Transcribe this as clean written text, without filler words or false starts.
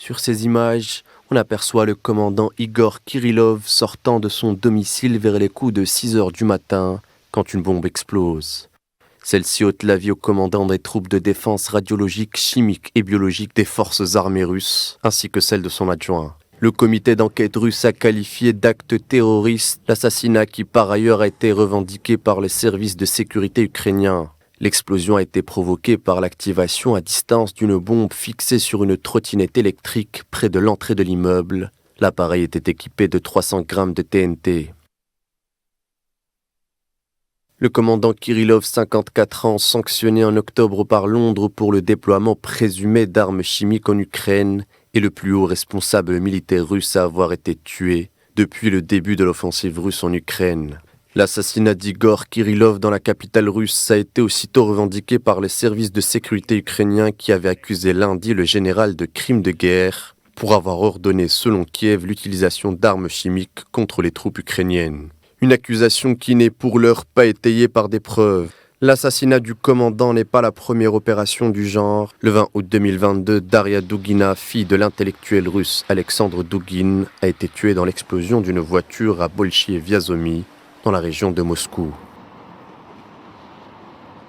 Sur ces images, on aperçoit le commandant Igor Kirillov sortant de son domicile vers les coups de 6 heures du matin quand une bombe explose. Celle-ci ôte la vie au commandant des troupes de défense radiologique, chimique et biologique des forces armées russes, ainsi que celle de son adjoint. Le comité d'enquête russe a qualifié d'acte terroriste l'assassinat qui par ailleurs a été revendiqué par les services de sécurité ukrainiens. L'explosion a été provoquée par l'activation à distance d'une bombe fixée sur une trottinette électrique près de l'entrée de l'immeuble. L'appareil était équipé de 300 grammes de TNT. Le commandant Kirillov, 54 ans, sanctionné en octobre par Londres pour le déploiement présumé d'armes chimiques en Ukraine, est le plus haut responsable militaire russe à avoir été tué depuis le début de l'offensive russe en Ukraine. L'assassinat d'Igor Kirillov dans la capitale russe a été aussitôt revendiqué par les services de sécurité ukrainiens qui avaient accusé lundi le général de crime de guerre pour avoir ordonné, selon Kiev, l'utilisation d'armes chimiques contre les troupes ukrainiennes. Une accusation qui n'est pour l'heure pas étayée par des preuves. L'assassinat du commandant n'est pas la première opération du genre. Le 20 août 2022, Daria Dugina, fille de l'intellectuel russe Alexandre Dugin, a été tuée dans l'explosion d'une voiture à Bolchiye-Vyazomy, dans la région de Moscou.